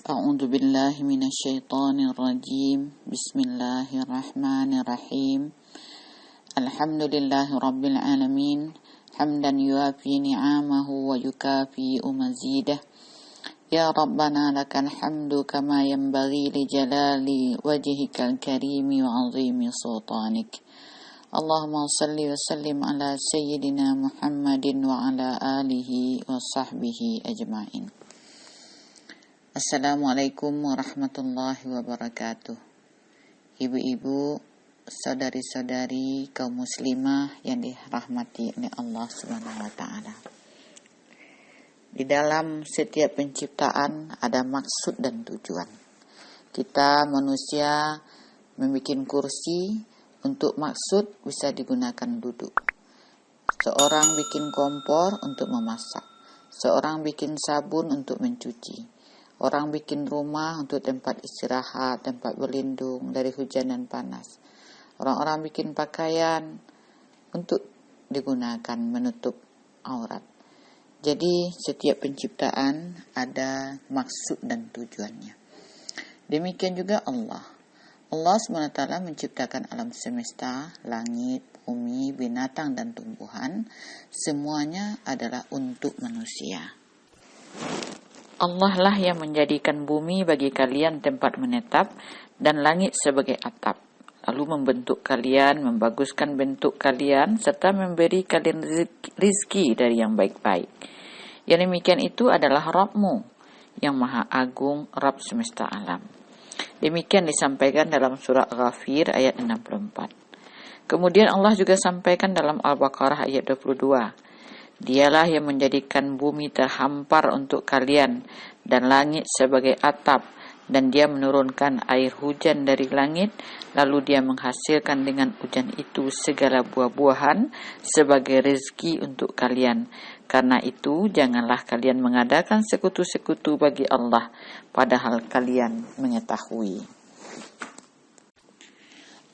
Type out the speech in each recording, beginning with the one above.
أعوذ بالله من الشيطان الرجيم بسم الله الرحمن الرحيم الحمد لله رب العالمين حمدا يوافي نعمه ويكافئ مزيده يا ربنا لك الحمد كما ينبغي لجلال وجهك الكريم وعظيم سلطانك اللهم صل وسلم على سيدنا محمد وعلى آله وصحبه أجمعين. Assalamualaikum warahmatullahi wabarakatuh. Ibu-ibu, saudari-saudari kaum muslimah yang dirahmati oleh Allah Subhanahu wa taala. Di dalam setiap penciptaan ada maksud dan tujuan. Kita manusia membuat kursi untuk maksud bisa digunakan duduk. Seorang bikin kompor untuk memasak. Seorang bikin sabun untuk mencuci. Orang bikin rumah untuk tempat istirahat, tempat berlindung dari hujan dan panas. Orang-orang bikin pakaian untuk digunakan menutup aurat. Jadi setiap penciptaan ada maksud dan tujuannya. Demikian juga Allah. Allah SWT menciptakan alam semesta, langit, bumi, binatang dan tumbuhan. Semuanya adalah untuk manusia. Allah lah yang menjadikan bumi bagi kalian tempat menetap dan langit sebagai atap. Lalu membentuk kalian, membaguskan bentuk kalian, serta memberi kalian rizki dari yang baik-baik. Yang demikian itu adalah Rabb-mu, yang maha agung, Rabb semesta alam. Demikian disampaikan dalam surah Ghafir ayat 64. Kemudian Allah juga sampaikan dalam Al-Baqarah ayat 22. Dialah yang menjadikan bumi terhampar untuk kalian dan langit sebagai atap, dan dia menurunkan air hujan dari langit, lalu dia menghasilkan dengan hujan itu segala buah-buahan sebagai rezeki untuk kalian. Karena itu janganlah kalian mengadakan sekutu-sekutu bagi Allah, padahal kalian mengetahui.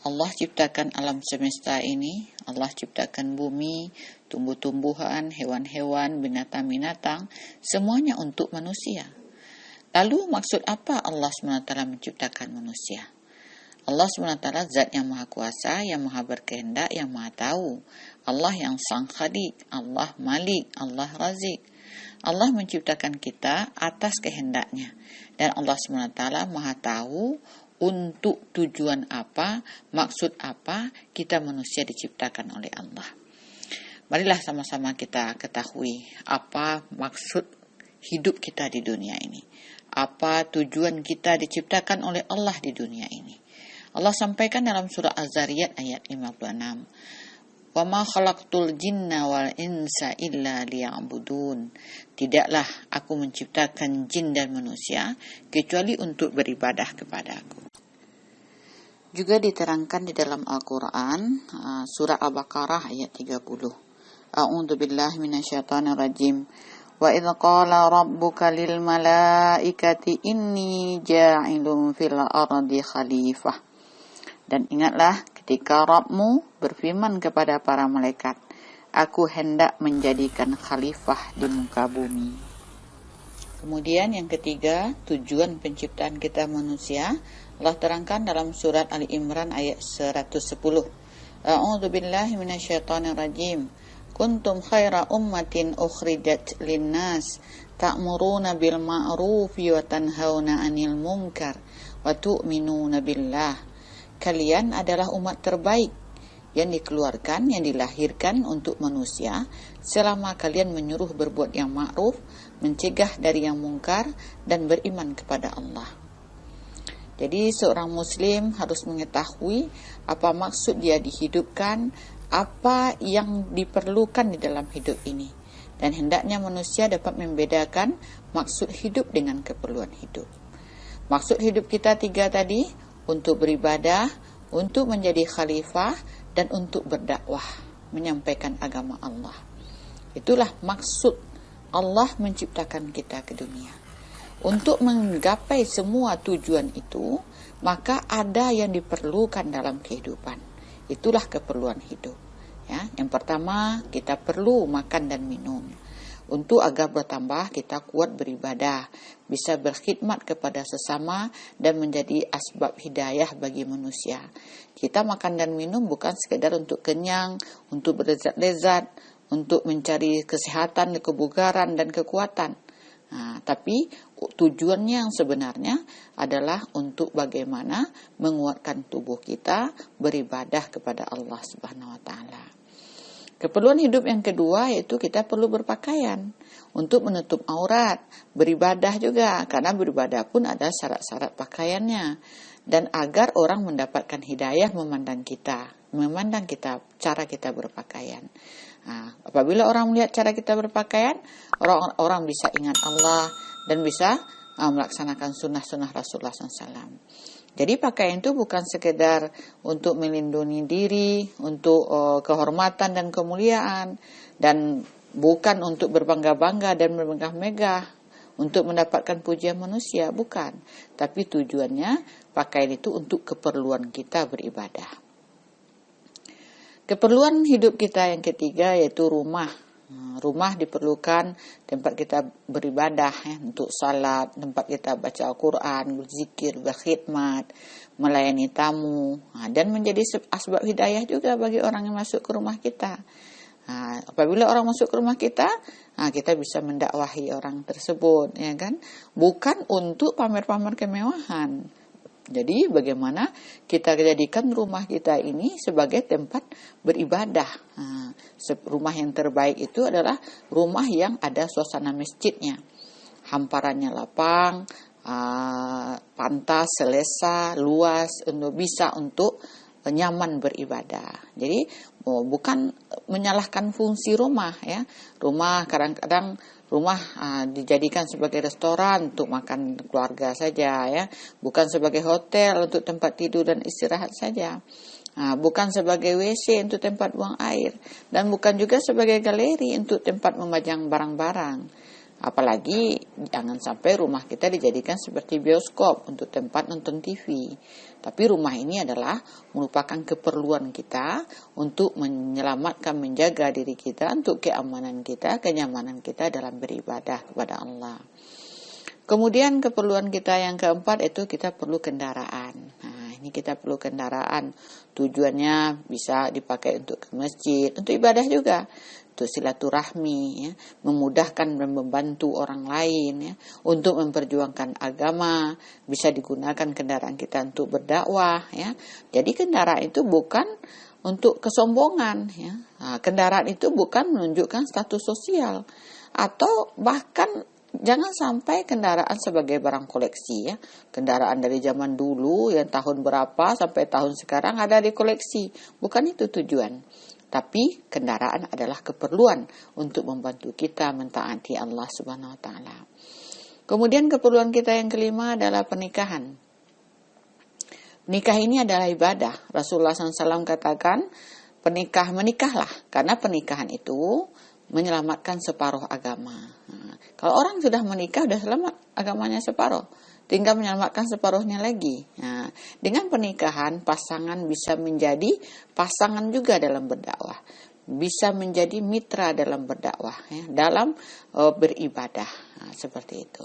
Allah ciptakan alam semesta ini, Allah ciptakan bumi, tumbuh-tumbuhan, hewan-hewan, binatang-binatang, semuanya untuk manusia. Lalu maksud apa Allah SWT menciptakan manusia? Allah SWT zat yang maha kuasa, yang maha berkehendak, yang maha tahu. Allah yang sang khalik, Allah malik, Allah razik. Allah menciptakan kita atas kehendaknya. Dan Allah SWT maha tahu untuk tujuan apa, maksud apa kita manusia diciptakan oleh Allah. Marilah sama-sama kita ketahui apa maksud hidup kita di dunia ini. Apa tujuan kita diciptakan oleh Allah di dunia ini. Allah sampaikan dalam surah Az-Zariyat ayat 56. Wa ma khalaqtul jinna wal insa illa liya'budun. Tidaklah aku menciptakan jin dan manusia kecuali untuk beribadah kepadaku. Juga diterangkan di dalam Al-Quran surah Al-Baqarah ayat 30. A'udzu billahi minasyaitonir rajim. Wa idz qala rabbuka lil malaikati inni ja'ilun fil ardi khalifah. Dan ingatlah ketika Rabb-mu berfirman kepada para malaikat, aku hendak menjadikan khalifah di muka bumi. Kemudian yang ketiga, tujuan penciptaan kita manusia Allah terangkan dalam surat Ali Imran ayat 110. A'udzu billahi minasyaitonir rajim. Kuntum khaira ummatin ukhrijat linnas ta'muruna bil ma'rufi wa tanhauna 'anil munkar wa tu'minuna billah. Kalian adalah umat terbaik yang dikeluarkan, yang dilahirkan untuk manusia selama kalian menyuruh berbuat yang ma'ruf, mencegah dari yang mungkar, dan beriman kepada Allah. Jadi seorang muslim harus mengetahui apa maksud dia dihidupkan, apa yang diperlukan di dalam hidup ini. Dan hendaknya manusia dapat membedakan maksud hidup dengan keperluan hidup. Maksud hidup kita tiga tadi, untuk beribadah, untuk menjadi khalifah, dan untuk berdakwah, menyampaikan agama Allah. Itulah maksud Allah menciptakan kita ke dunia. Untuk menggapai semua tujuan itu, maka ada yang diperlukan dalam kehidupan. Itulah keperluan hidup. Ya, yang pertama, kita perlu makan dan minum. untuk agar bertambah kita kuat beribadah, bisa berkhidmat kepada sesama dan menjadi asbab hidayah bagi manusia. Kita makan dan minum bukan sekedar untuk kenyang, untuk berlezat-lezat, untuk mencari kesehatan, kebugaran dan kekuatan. Tapi tujuannya yang sebenarnya adalah untuk bagaimana menguatkan tubuh kita beribadah kepada Allah Subhanahu wa taala. Keperluan hidup yang kedua yaitu kita perlu berpakaian untuk menutup aurat, beribadah juga, karena beribadah pun ada syarat-syarat pakaiannya, dan agar orang mendapatkan hidayah memandang kita cara kita berpakaian. Apabila orang melihat cara kita berpakaian, orang bisa ingat Allah dan bisa melaksanakan sunnah-sunnah Rasulullah SAW. Jadi pakaian itu bukan sekedar untuk melindungi diri, untuk kehormatan dan kemuliaan, dan bukan untuk berbangga-bangga dan bermegah-megah, untuk mendapatkan pujian manusia, bukan. Tapi tujuannya pakaian itu untuk keperluan kita beribadah. Keperluan hidup kita yang ketiga yaitu rumah. Rumah diperlukan tempat kita beribadah, untuk salat, tempat kita baca Al-Quran, berzikir, berkhidmat, melayani tamu, dan menjadi asbab hidayah juga bagi orang yang masuk ke rumah kita. Apabila orang masuk ke rumah kita, kita bisa mendakwahi orang tersebut, ya kan? Bukan untuk pamer-pamer kemewahan. Jadi bagaimana kita jadikan rumah kita ini sebagai tempat beribadah. Rumah yang terbaik itu adalah rumah yang ada suasana masjidnya. Hamparannya lapang, pantas, selesa, luas, bisa untuk nyaman beribadah. Jadi bukan menyalahkan fungsi rumah, ya. Rumah kadang-kadang dijadikan sebagai restoran untuk makan keluarga saja, ya, bukan sebagai hotel untuk tempat tidur dan istirahat saja, bukan sebagai WC untuk tempat buang air, dan bukan juga sebagai galeri untuk tempat memajang barang-barang. Apalagi jangan sampai rumah kita dijadikan seperti bioskop untuk tempat nonton TV. Tapi rumah ini adalah merupakan keperluan kita untuk menyelamatkan, menjaga diri kita, untuk keamanan kita, kenyamanan kita dalam beribadah kepada Allah. Kemudian keperluan kita yang keempat itu kita perlu kendaraan. Ini kita perlu kendaraan. Tujuannya bisa dipakai untuk ke masjid, untuk ibadah juga, untuk silaturahmi, ya, memudahkan dan membantu orang lain, ya, untuk memperjuangkan agama. Bisa digunakan kendaraan kita untuk berdakwah, ya. Jadi kendaraan itu bukan untuk kesombongan, ya. Kendaraan itu bukan menunjukkan status sosial, atau bahkan jangan sampai kendaraan sebagai barang koleksi, ya. Kendaraan dari zaman dulu yang tahun berapa sampai tahun sekarang ada di koleksi. Bukan itu tujuan. Tapi kendaraan adalah keperluan untuk membantu kita mentaati Allah Subhanahu wa taala. Kemudian keperluan kita yang kelima adalah pernikahan. Nikah ini adalah ibadah. Rasulullah SAW katakan, menikahlah, karena pernikahan itu menyelamatkan separuh agama. Kalau orang sudah menikah, sudah selamat agamanya separuh, tinggal menyelamatkan separuhnya lagi. Dengan pernikahan, pasangan bisa menjadi pasangan juga dalam berdakwah, bisa menjadi mitra dalam berdakwah, ya, dalam beribadah, seperti itu.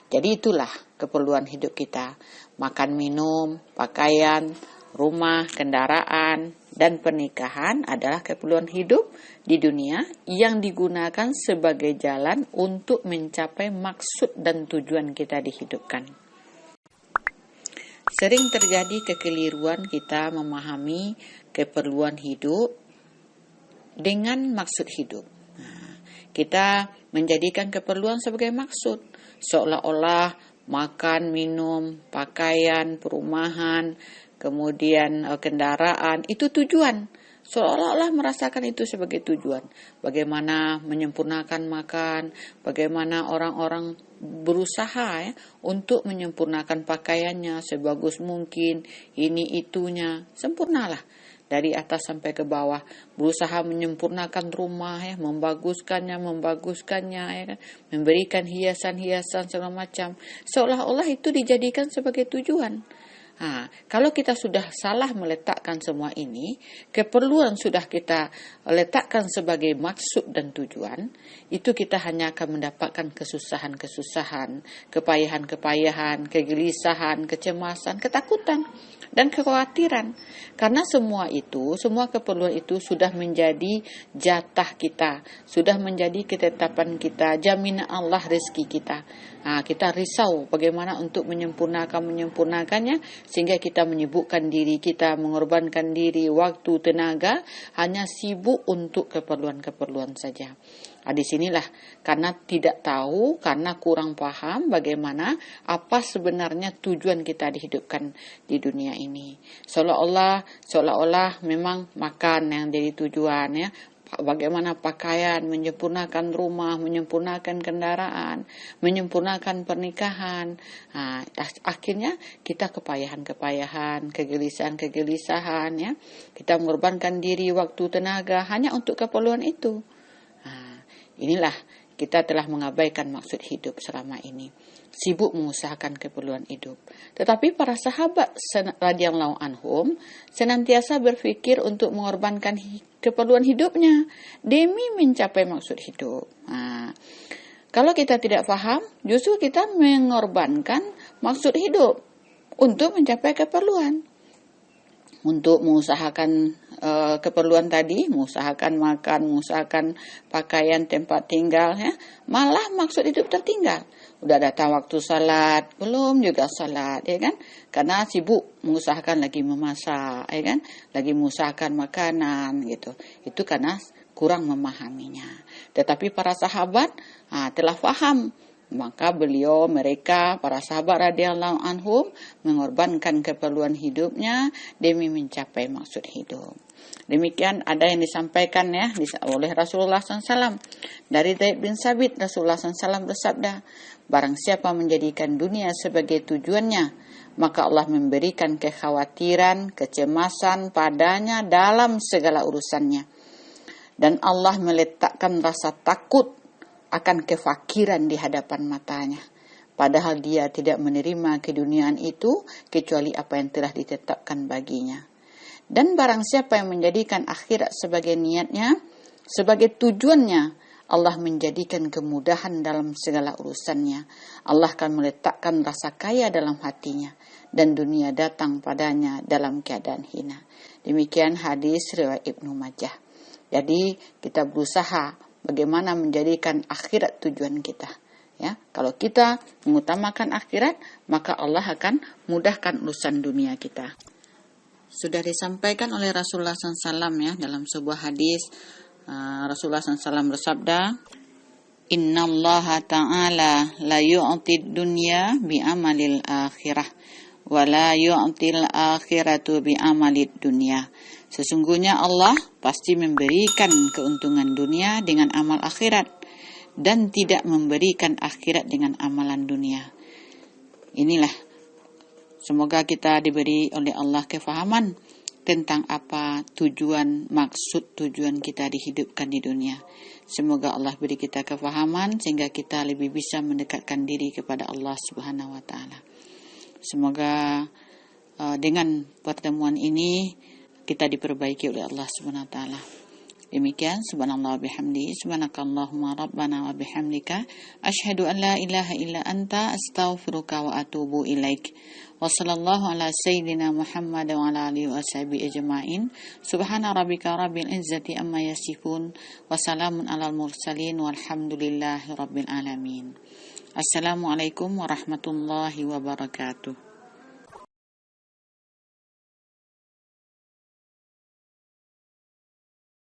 Jadi itulah keperluan hidup kita: makan, minum, pakaian, rumah, kendaraan, dan pernikahan adalah keperluan hidup di dunia yang digunakan sebagai jalan untuk mencapai maksud dan tujuan kita dihidupkan. Sering terjadi kekeliruan kita memahami keperluan hidup dengan maksud hidup. Kita menjadikan keperluan sebagai maksud, seolah-olah makan, minum, pakaian, perumahan, kemudian kendaraan itu tujuan, seolah-olah merasakan itu sebagai tujuan. Bagaimana menyempurnakan makan, bagaimana orang-orang berusaha, ya, untuk menyempurnakan pakaiannya sebagus mungkin, ini itunya, sempurnalah dari atas sampai ke bawah, berusaha menyempurnakan rumah, ya, membaguskannya, ya kan? Memberikan hiasan-hiasan segala macam, seolah-olah itu dijadikan sebagai tujuan. Kalau kita sudah salah meletakkan semua ini, keperluan sudah kita letakkan sebagai maksud dan tujuan, itu kita hanya akan mendapatkan kesusahan-kesusahan, kepayahan-kepayahan, kegelisahan, kecemasan, ketakutan, dan kekhawatiran. Karena semua keperluan itu sudah menjadi jatah kita, sudah menjadi ketetapan kita, jaminan Allah rezeki kita. Kita risau bagaimana untuk menyempurnakannya, sehingga kita menyibukkan diri kita, mengorbankan diri, waktu, tenaga, hanya sibuk untuk keperluan-keperluan saja. Di sinilah karena tidak tahu, karena kurang paham bagaimana apa sebenarnya tujuan kita dihidupkan di dunia ini. Seolah-olah memang makan yang jadi tujuan, ya. Bagaimana pakaian, menyempurnakan rumah, menyempurnakan kendaraan, menyempurnakan pernikahan. Akhirnya kita kepayahan-kepayahan, kegelisahan-kegelisahan, ya. Kita mengorbankan diri, waktu, tenaga hanya untuk keperluan itu. Inilah kita telah mengabaikan maksud hidup selama ini, sibuk mengusahakan keperluan hidup. Tetapi para sahabat radhiyallahu anhum senantiasa berpikir untuk mengorbankan keperluan hidupnya demi mencapai maksud hidup. Kalau kita tidak paham, justru kita mengorbankan maksud hidup untuk mencapai keperluan. Untuk mengusahakan keperluan tadi, mengusahakan makan, mengusahakan pakaian, tempat tinggal, ya, malah maksud hidup tertinggal. Udah datang waktu salat, belum juga salat, ya kan? Karena sibuk mengusahakan lagi memasak, ya kan? Lagi mengusahakan makanan, gitu. Itu karena kurang memahaminya. Tetapi para sahabat telah paham. Maka mereka, para sahabat radhiyallahu anhum, mengorbankan keperluan hidupnya demi mencapai maksud hidup. Demikian ada yang disampaikan, ya, oleh Rasulullah SAW. Dari Zaid bin Sabit, Rasulullah SAW bersabda, barang siapa menjadikan dunia sebagai tujuannya, maka Allah memberikan kekhawatiran, kecemasan padanya dalam segala urusannya. Dan Allah meletakkan rasa takut akan kefakiran di hadapan matanya. Padahal dia tidak menerima keduniaan itu kecuali apa yang telah ditetapkan baginya. Dan barang siapa yang menjadikan akhirat sebagai niatnya, sebagai tujuannya, Allah menjadikan kemudahan dalam segala urusannya. Allah akan meletakkan rasa kaya dalam hatinya, dan dunia datang padanya dalam keadaan hina. Demikian hadis riwayat Ibnu Majah. Jadi kita berusaha bagaimana menjadikan akhirat tujuan kita, ya. Kalau kita mengutamakan akhirat, maka Allah akan mudahkan urusan dunia kita. Sudah disampaikan oleh Rasulullah SAW, ya, dalam sebuah hadis. Rasulullah SAW bersabda, Innallaha ta'ala la yu'tid dunya bi'amalil akhirah wa la yu'til akhiratu bi'amalid dunya. Sesungguhnya Allah pasti memberikan keuntungan dunia dengan amal akhirat dan tidak memberikan akhirat dengan amalan dunia. Inilah, semoga kita diberi oleh Allah kefahaman tentang apa maksud tujuan kita dihidupkan di dunia. Semoga Allah beri kita kefahaman sehingga kita lebih bisa mendekatkan diri kepada Allah Subhanahu wa taala. Semoga dengan pertemuan ini kita diperbaiki oleh Allah Subhanahu wa taala. Demikian, subhanallah bihamdi, subhanakallahumma rabbana wa bihamdika, asyhadu an la ilaha illa anta, astaghfiruka wa atubu ilaik. Wa sallallahu ala sayyidina Muhammad wa ala alihi wa sahbihi ajma'in. Subhana rabbika rabbil izzati amma yasifun, wa salamun alal mursalin, walhamdulillahi rabbil alamin. Assalamualaikum warahmatullahi wabarakatuh.